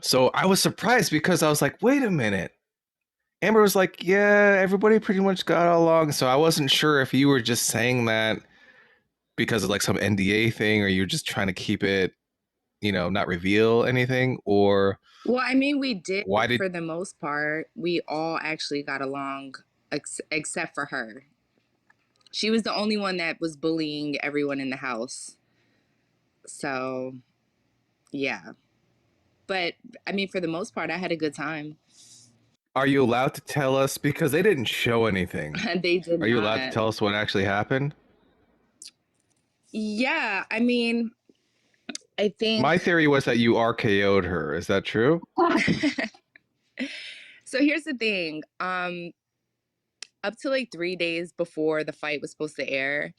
So I was surprised because I was like, wait a minute. Amber was like, yeah, everybody pretty much got along. So I wasn't sure if you were just saying that because of like some NDA thing or you're just trying to keep it, not reveal anything, or Well, I mean, we did why did for the most part. We all actually got along, except for her. She was the only one that was bullying everyone in the house. So, yeah. But I mean, for the most part, I had a good time. are you allowed to tell us because they didn't show anything? They did Are you allowed to not. tell us what actually happened? Yeah, I mean, I think My theory was that you RKO'd her. Is that true? so. Here's the thing. Up to like 3 days before the fight was supposed to air,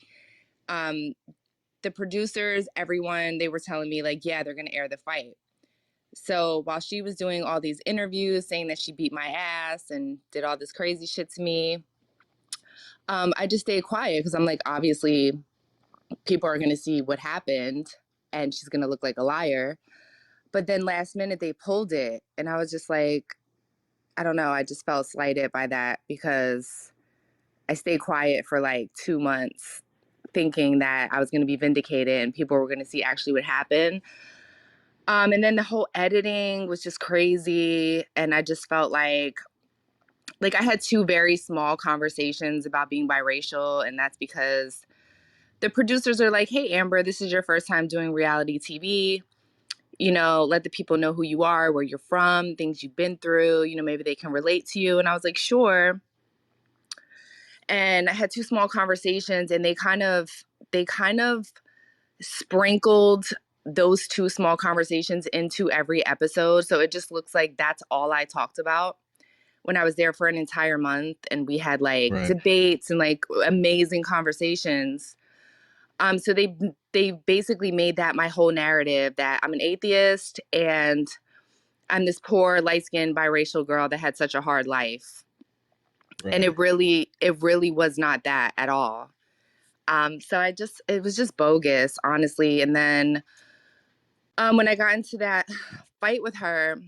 um, the producers, everyone, they were telling me like, yeah, they're gonna air the fight. So while she was doing all these interviews saying that she beat my ass and did all this crazy shit to me, I just stayed quiet because I'm like, obviously, people are going to see what happened and she's going to look like a liar. But then last minute, they pulled it. And I was just like, I don't know. I just felt slighted by that because I stayed quiet for like 2 months thinking that I was going to be vindicated and people were going to see actually what happened. And then the whole editing was just crazy. And I just felt like I had two very small conversations about being biracial. And that's because the producers are like, hey, Amber, this is your first time doing reality TV. Let the people know who you are, where you're from, things you've been through. Maybe they can relate to you. And I was like, sure. And I had two small conversations and they kind of sprinkled those two small conversations into every episode. So it just looks like that's all I talked about when I was there for an entire month. And we had like Right. debates and like amazing conversations. So they basically made that my whole narrative that I'm an atheist and I'm this poor light skinned biracial girl that had such a hard life. And Right. it really was not that at all. So it was just bogus, honestly. And then when I got into that fight with her,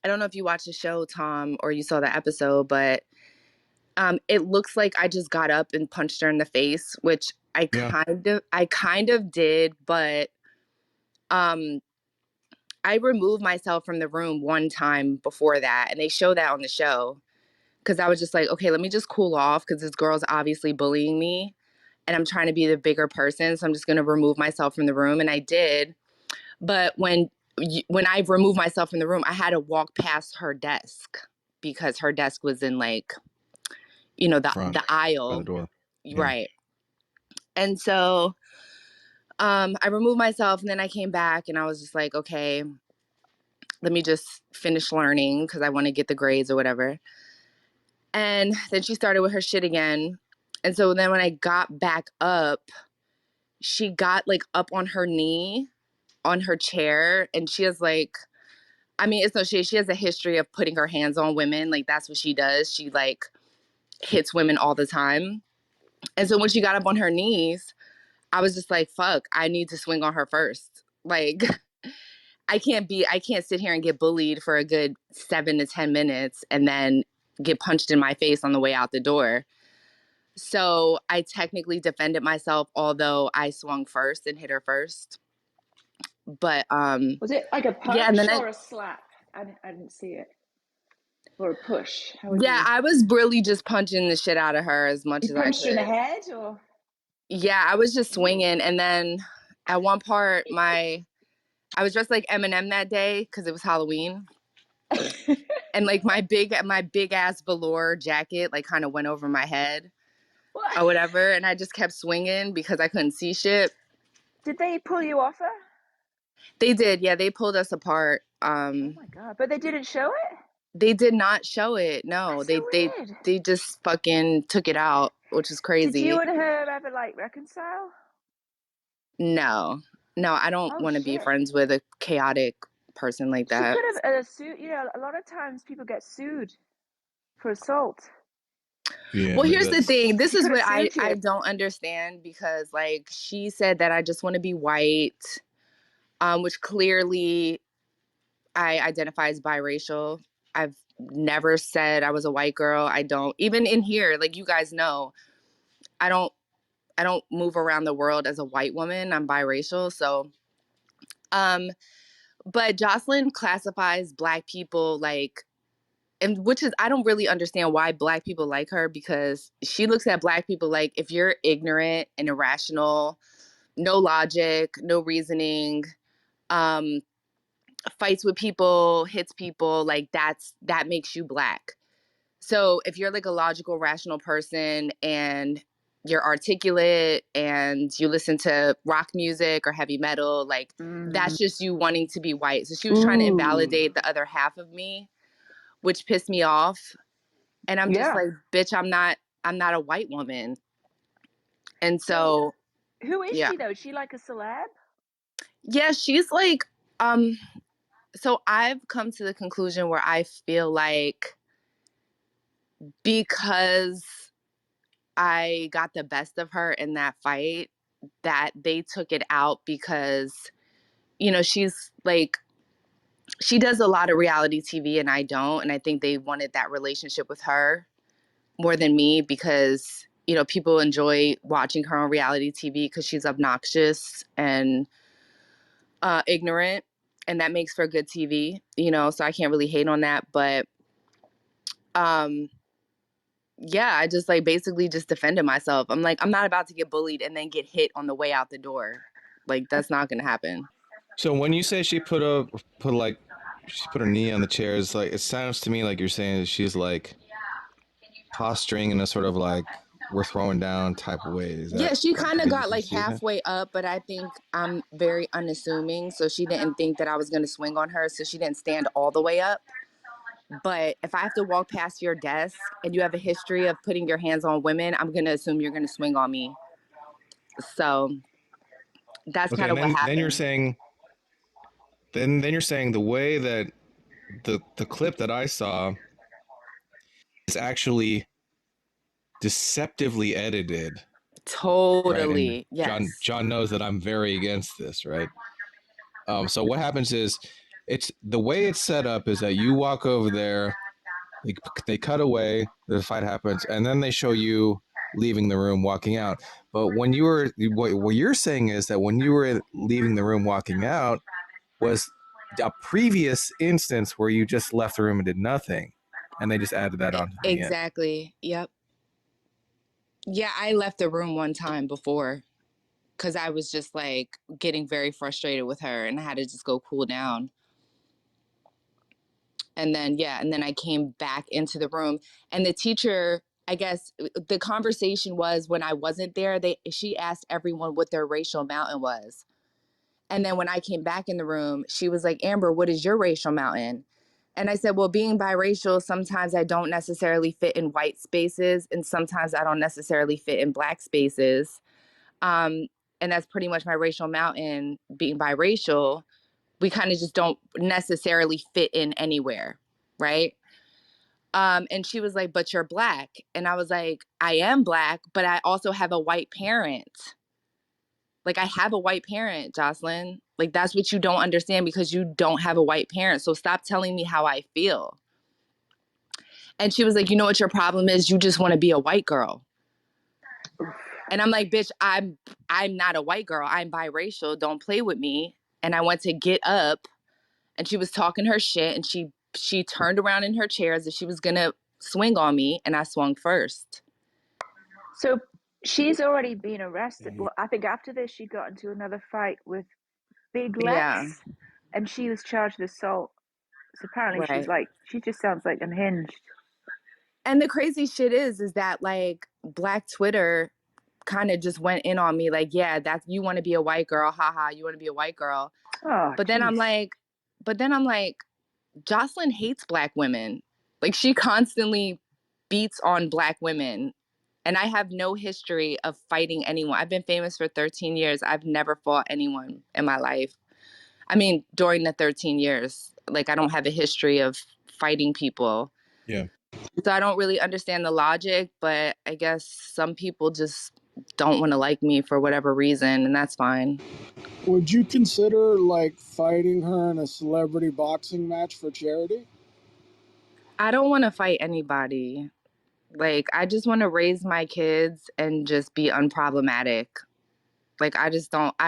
I don't know if you watched the show, Tom, or you saw the episode, but it looks like I just got up and punched her in the face, which Yeah. I kind of did, but um, I removed myself from the room one time before that, and they show that on the show because I was just like, okay, let me just cool off because this girl's obviously bullying me, and I'm trying to be the bigger person, so I'm just gonna remove myself from the room, and I did. But when I removed myself from the room, I had to walk past her desk because her desk was in like Front the by the aisle, door. Yeah. right? And so I removed myself, and then I came back, and I was just like, okay, let me just finish learning because I want to get the grades or whatever. And then she started with her shit again. And so then when I got back up, she got like up on her knee on her chair. And she has like, I mean, it's no shade. She has a history of putting her hands on women. Like that's what she does. She like hits women all the time. And so when she got up on her knees, I was just like, fuck, I need to swing on her first. Like, I can't sit here and get bullied for a good 7 to 10 minutes and then get punched in my face on the way out the door. So I technically defended myself, although I swung first and hit her first. But Was it like a yeah, and then punch or a slap? I didn't see it. Or a push? How would yeah, you? I was really just punching the shit out of her as much You as I punched her in the could. head, or? Yeah, I was just Ooh. swinging, and then at one part, I was dressed like Eminem that day because it was Halloween, and like my big ass velour jacket like kind of went over my head What? or whatever, and I just kept swinging because I couldn't see shit. Did they pull you off her? They did, yeah, they pulled us apart. Oh my god! But they didn't show it. They did not show it. No, That's so weird. they just fucking took it out, which is Did you crazy. and her ever like reconcile? No, no, I don't Oh want to be shit! friends with a chaotic person like She that. could have sued. You know, a lot of times people get sued for assault. Yeah. Well, here's the That's thing. This She is could have what I sued you. I don't understand because like she said that I just want to be white, which clearly I identify as biracial. I've never said I was a white girl. I don't, even in here, like you guys know, I don't I don't move around the world as a white woman. I'm biracial. So um but Jocelyn classifies black people like, and which is, I don't really understand why black people like her, because she looks at black people like, if you're ignorant and irrational, no logic, no reasoning, um fights with people, hits people, like that makes you black. So if you're like a logical, rational person and you're articulate and you listen to rock music or heavy metal, like that's just you wanting to be white. So she was trying to Ooh. invalidate the other half of me, which pissed me off. And I'm just Yeah. like, bitch, I'm not a white woman. And So so who is yeah. she though? Is she like a celeb? Yeah, she's like um so I've come to the conclusion where I feel like, because I got the best of her in that fight, that they took it out because, she's like, she does a lot of reality TV and I don't. And I think they wanted that relationship with her more than me because, people enjoy watching her on reality TV because she's obnoxious and ignorant. And that makes for good TV, so I can't really hate on that. But um, yeah, I just like basically just defended myself. I'm like, I'm not about to get bullied and then get hit on the way out the door. Like that's not gonna happen. So when you say she put her knee on the chairs, like it sounds to me like you're saying that she's like posturing in a sort of like we're throwing down type of way. Is Yeah, that she like kind how of you got like perceive it? halfway up, but I think I'm very unassuming, so she didn't think that I was gonna swing on her, so she didn't stand all the way up. But if I have to walk past your desk and you have a history of putting your hands on women, I'm gonna assume you're gonna swing on me. So that's Okay, kind and of what then you're happened. saying then you're saying the way that the clip that I saw is actually deceptively edited, right? And Totally, yes. John knows that I'm very against this, right? So what happens is it's the way it's set up is that you walk over there, they, they cut away, the fight happens, and then they show you leaving the room, walking out. But when you were, what you're saying is that when you were leaving the room, walking out, was a previous instance where you just left the room and did nothing, and they just added that onto the end. Exactly. Yep. Yeah, I left the room one time before because I was just like getting very frustrated with her and I had to just go cool down. And then, yeah, and then I came back into the room and the teacher, I guess the conversation was when I wasn't there, she asked everyone what their racial mountain was. And then when I came back in the room, she was like, Amber, what is your racial mountain? And I said, well, being biracial, sometimes I don't necessarily fit in white spaces and sometimes I don't necessarily fit in black spaces. Um, and that's pretty much my racial mountain, being biracial. We kind of just don't necessarily fit in anywhere, right? And she was like, but you're black. And I was like, I am black, but I also have a white parent. Like, I have a white parent, Jocelyn. Like, that's what you don't understand because you don't have a white parent. So stop telling me how I feel. And she was like, you know what your problem is? You just want to be a white girl. And I'm like, bitch, I'm not a white girl. I'm biracial. Don't play with me. And I went to get up and she was talking her shit and she turned around in her chair as if she was gonna swing on me and I swung first. So she's already been arrested. Well, I think after this, she got into another fight with Big Yeah, Lex, and she was charged with assault. So apparently, right. she just sounds like unhinged. And the crazy shit is that like Black Twitter kind of just went in on me like, yeah, that's, you want to be a white girl, haha, you want to be a white girl. Oh, But then I'm jeez. like, but then I'm like, Jocelyn hates black women. Like she constantly beats on black women. And I have no history of fighting anyone. I've been famous for 13 years. I've never fought anyone in my life. I mean, during the 13 years, like I don't have a history of fighting people. Yeah. So I don't really understand the logic, but I guess some people just don't want to like me for whatever reason, and that's fine. Would you consider like fighting her in a celebrity boxing match for charity? I don't want to fight anybody. Like, I just want to raise my kids and just be unproblematic. Like, I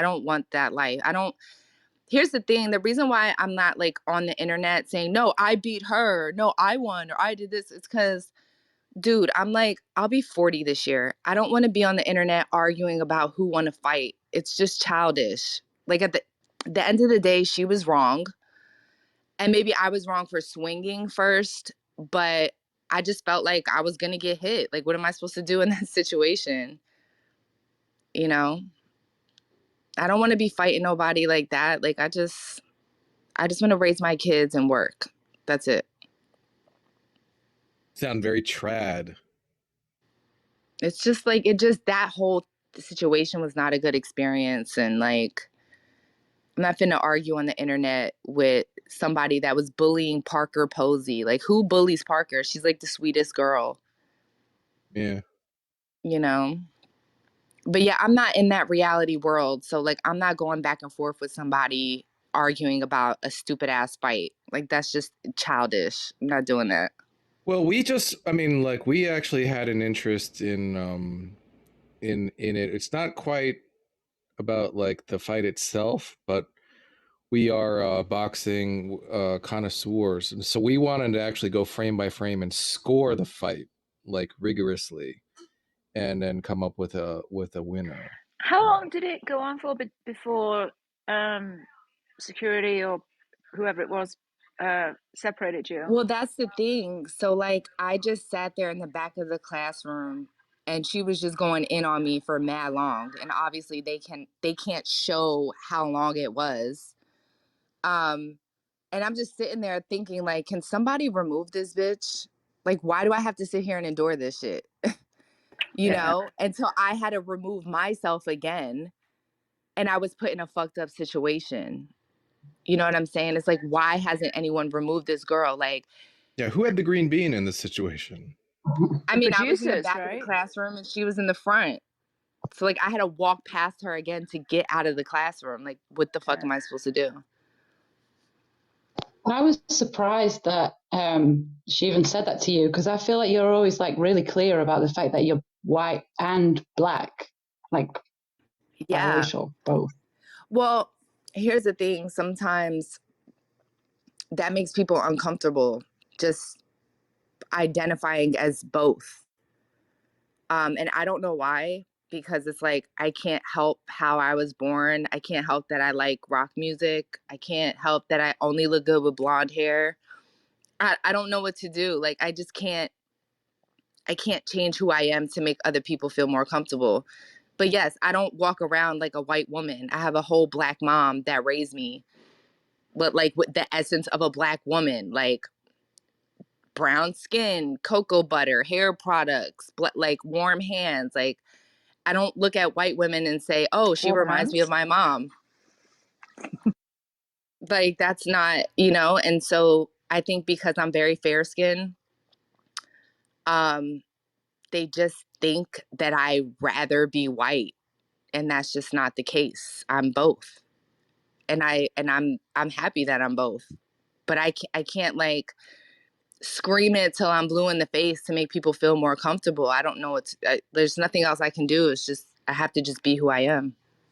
don't want that life. I don't, here's the thing, the reason why I'm not like on the internet saying, no, I beat her, no, I won, or I did this, it's because, dude, I'm like, I'll be 40 this year. I don't want to be on the internet arguing about who won a fight. It's just childish. Like, at the end of the day, she was wrong. And maybe I was wrong for swinging first, but I just felt like I was going to get hit. Like, what am I supposed to do in that situation? You know, I don't want to be fighting nobody like that. Like, I just want to raise my kids and work. That's it. Sound very trad. It's just like, that whole situation was not a good experience. And like, I'm not finna argue on the internet with somebody that was bullying Parker Posey. Like, who bullies Parker? She's like the sweetest girl, Yeah. you know? But yeah, I'm not in that reality world. So like, I'm not going back and forth with somebody arguing about a stupid ass fight. Like, that's just childish. I'm not doing that. Well, I mean, like we actually had an interest in it. It's not quite about like the fight itself, but we are boxing connoisseurs, and so we wanted to actually go frame by frame and score the fight like rigorously, and then come up with a winner. How long did it go on for before security or whoever it was separated you? Well, that's the thing. So like, I just sat there in the back of the classroom and she was just going in on me for mad long. And obviously they can't show how long it was. Um, and I'm just sitting there thinking like, can somebody remove this bitch? Like, why do I have to sit here and endure this shit? You Yeah. know, until I had to remove myself again and I was put in a fucked up situation. You know what I'm saying? It's like, why hasn't anyone removed this girl? Like, Yeah, who had the green bean in this situation? I The mean, I was in the producers, back of the right? classroom and she was in the front. So like, I had to walk past her again to get out of the classroom. Like, what the fuck Yeah. am I supposed to do? I was surprised that she even said that to you, because I feel like you're always like really clear about the fact that you're white and black, like Yeah. biracial, both. Well, here's the thing. Sometimes that makes people uncomfortable just identifying as both. And I don't know why, because it's like, I can't help how I was born. I can't help that I like rock music. I can't help that I only look good with blonde hair. I don't know what to do. Like, I can't change who I am to make other people feel more comfortable. But yes, I don't walk around like a white woman. I have a whole black mom that raised me, but like with the essence of a black woman, like brown skin, cocoa butter, hair products, like warm hands. Like, I don't look at white women and say, "Oh, she Warm reminds me of hands. my mom." Like, that's not, you know. And so I think because I'm very fair skinned, um, they just think that I rather be white, and that's just not the case. I'm both, and I'm happy that I'm both. But I can't like scream it till I'm blue in the face to make people feel more comfortable. I don't know there's nothing else I can do. It's just I have to just be who I am.